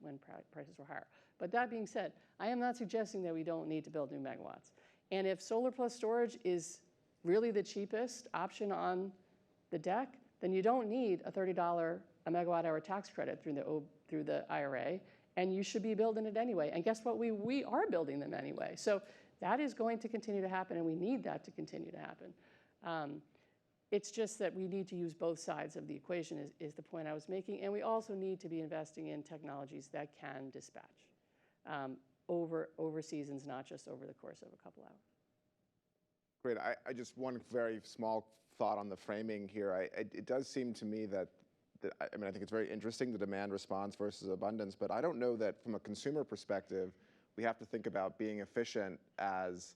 prices were higher. But that being said, I am not suggesting that we don't need to build new megawatts. And if solar plus storage is really the cheapest option on the deck, then you don't need a $30 a megawatt hour tax credit through the IRA, and you should be building it anyway. And guess what? We are building them anyway. So that is going to continue to happen, and we need that to continue to happen. It's just that we need to use both sides of the equation is the point I was making, and we also need to be investing in technologies that can dispatch over seasons, not just over the course of a couple hours. Great. I just one very small thought on the framing here. It does seem to me that I mean, I think it's very interesting, the demand response versus abundance, but I don't know that from a consumer perspective, we have to think about being efficient as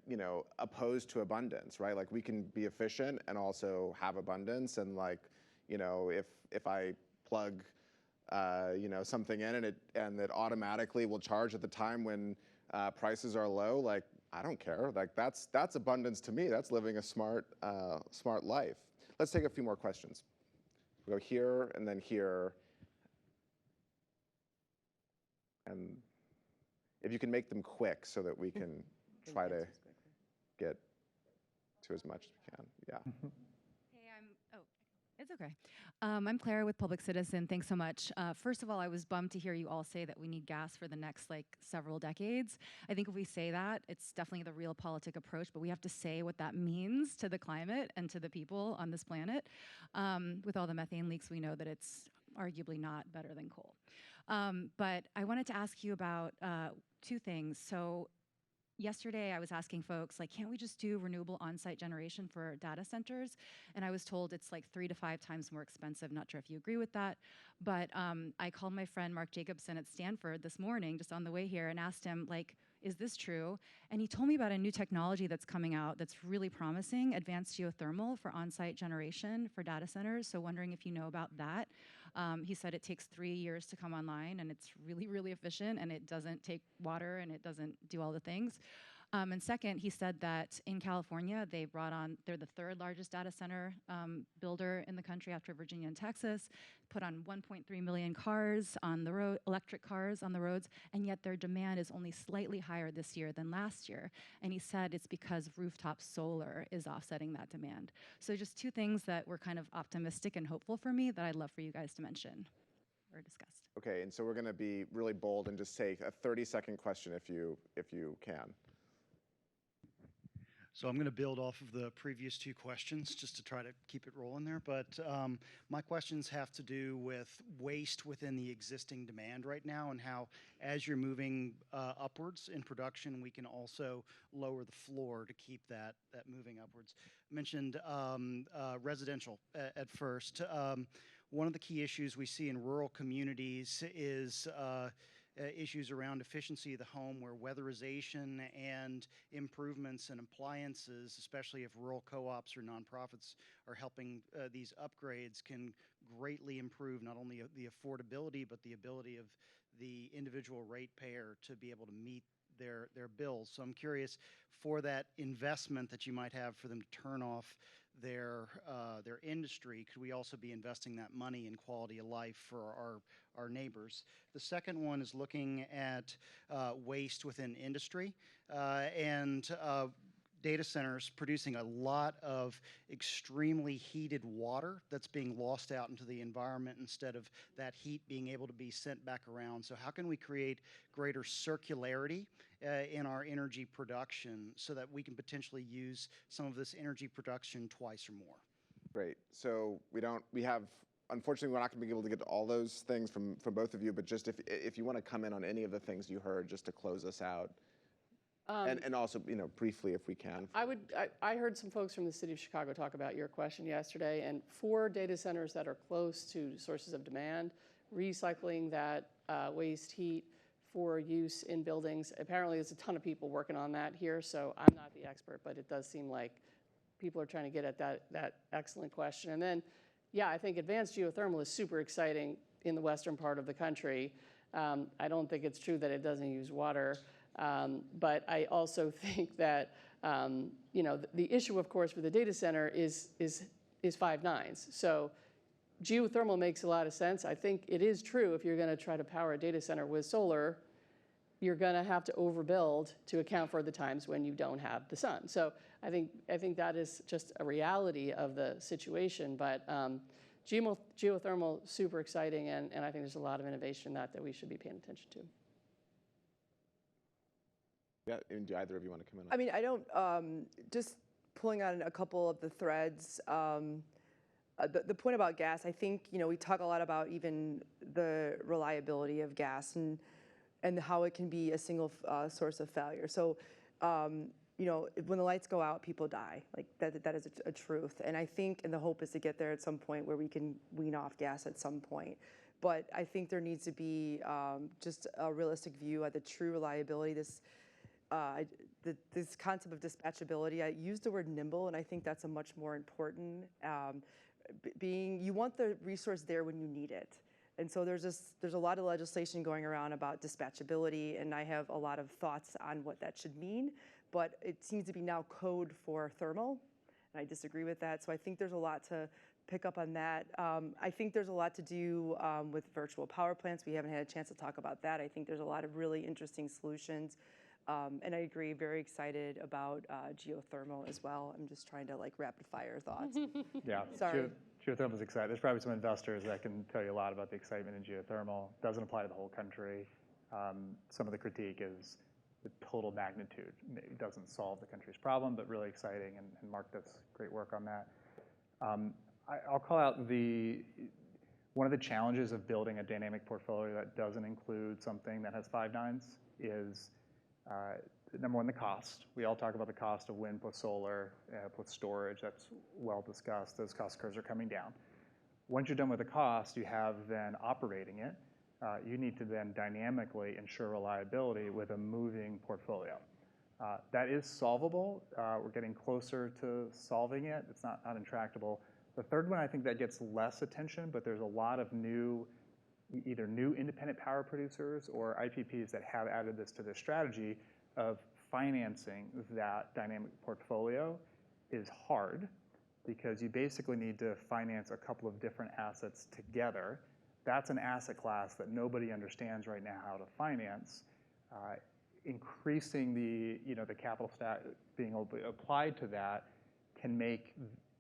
you know, opposed to abundance, right? Like we can be efficient and also have abundance, and like, you know, if I plug, you know, something in and it automatically will charge at the time when prices are low, like I don't care. Like that's abundance to me. That's living a smart life. Let's take a few more questions. We'll go here and then here. And if you can make them quick so that we can try to get to as much as we can. Yeah. Hey, it's okay. I'm Clara with Public Citizen. Thanks so much. First of all, I was bummed to hear you all say that we need gas for the next several decades. I think if we say that, it's definitely the realpolitik approach, but we have to say what that means to the climate and to the people on this planet. With all the methane leaks, we know that it's arguably not better than coal. But I wanted to ask you about two things. So yesterday, I was asking folks, can't we just do renewable on-site generation for data centers? And I was told it's 3 to 5 times more expensive. Not sure if you agree with that. But I called my friend Mark Jacobson at Stanford this morning, just on the way here, and asked him, is this true? And he told me about a new technology that's coming out that's really promising, advanced geothermal for on-site generation for data centers. So wondering if you know about that. He said it takes 3 years to come online, and it's really, really efficient, and it doesn't take water, and it doesn't do all the things. And second, he said that in California, they're the 3rd largest data center builder in the country after Virginia and Texas, put on 1.3 million cars on the road, electric cars on the roads, and yet their demand is only slightly higher this year than last year. And he said it's because rooftop solar is offsetting that demand. So just two things that were kind of optimistic and hopeful for me that I'd love for you guys to mention or discuss. Okay, and so we're going to be really bold and just take a 30-second question if you can. So I'm going to build off of the previous 2 questions just to try to keep it rolling there. But my questions have to do with waste within the existing demand right now, and how, as you're moving upwards in production, we can also lower the floor to keep that moving upwards. I mentioned residential at first. One of the key issues we see in rural communities is issues around efficiency of the home, where weatherization and improvements and appliances, especially if rural co-ops or nonprofits are helping these upgrades, can greatly improve not only the affordability, but the ability of the individual ratepayer to be able to meet their bills. So I'm curious, for that investment that you might have for them to turn off their industry, could we also be investing that money in quality of life for our neighbors? The second one is looking at waste within industry and data centers producing a lot of extremely heated water that's being lost out into the environment instead of that heat being able to be sent back around. So how can we create greater circularity in our energy production so that we can potentially use some of this energy production twice or more? Great. So unfortunately, we're not going to be able to get to all those things from both of you, but just if you want to come in on any of the things you heard, just to close us out. And also, briefly, if we can. I heard some folks from the city of Chicago talk about your question yesterday, and for data centers that are close to sources of demand, recycling that waste heat for use in buildings. Apparently, there's a ton of people working on that here, so I'm not the expert, but it does seem like people are trying to get at that excellent question. And then, yeah, I think advanced geothermal is super exciting in the western part of the country. I don't think it's true that it doesn't use water. But I also think that, the issue, of course, for the data center is is 5 nines. So geothermal makes a lot of sense. I think it is true if you're going to try to power a data center with solar, you're going to have to overbuild to account for the times when you don't have the sun. So I think that is just a reality of the situation. But geothermal, super exciting, and I think there's a lot of innovation in that we should be paying attention to. Yeah, and do either of you want to come in? I mean, I don't, just pulling on a couple of the threads, the point about gas, I think, we talk a lot about even the reliability of gas and how it can be a single source of failure. So, when the lights go out, people die. Like that is a truth. And I think, and the hope is to get there at some point where we can wean off gas at some point. But I think there needs to be just a realistic view at the true reliability. This concept of dispatchability, I used the word nimble, and I think that's a much more important you want the resource there when you need it. And so there's a lot of legislation going around about dispatchability, and I have a lot of thoughts on what that should mean, but it seems to be now code for thermal, and I disagree with that. So I think there's a lot to pick up on that. I think there's a lot to do with virtual power plants. We haven't had a chance to talk about that. I think there's a lot of really interesting solutions. And I agree, very excited about geothermal as well. I'm just trying to rapid fire thoughts. Yeah, Sorry. Geothermal is exciting. There's probably some investors that can tell you a lot about the excitement in geothermal. Doesn't apply to the whole country. Some of the critique is the total magnitude. It doesn't solve the country's problem, but really exciting, and Mark does great work on that. I'll call out one of the challenges of building a dynamic portfolio that doesn't include something that has 5 nines is number one, the cost. We all talk about the cost of wind plus solar plus storage. That's well discussed. Those cost curves are coming down. Once you're done with the cost, you have then operating it. You need to then dynamically ensure reliability with a moving portfolio. That is solvable. We're getting closer to solving it. It's not intractable. The third one, I think that gets less attention, but there's a lot of either new independent power producers or IPPs that have added this to their strategy of financing that dynamic portfolio is hard because you basically need to finance a couple of different assets together. That's an asset class that nobody understands right now how to finance. Increasing the capital stack being applied to that can make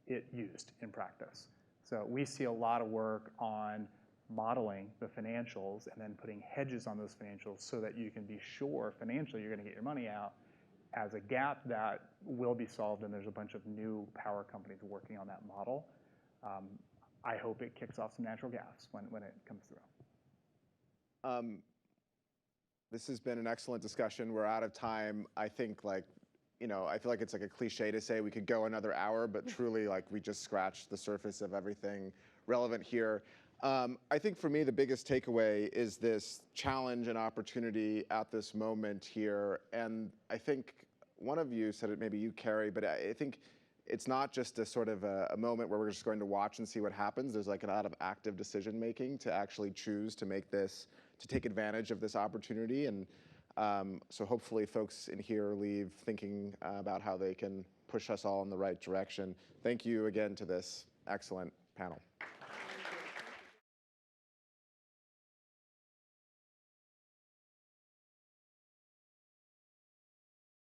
it used in practice. So we see a lot of work on modeling the financials and then putting hedges on those financials so that you can be sure financially you're going to get your money out as a gap that will be solved, and there's a bunch of new power companies working on that model. I hope it kicks off some natural gas when it comes through. This has been an excellent discussion. We're out of time. I think I feel like it's like a cliche to say we could go another hour, but truly we just scratched the surface of everything relevant here. I think for me, the biggest takeaway is this challenge and opportunity at this moment here. And I think one of you said it, maybe you, Carrie, but I think it's not just a sort of a moment where we're just going to watch and see what happens. There's a lot of active decision making to actually choose to take advantage of this opportunity. And so hopefully folks in here leave thinking about how they can push us all in the right direction. Thank you again to this excellent panel.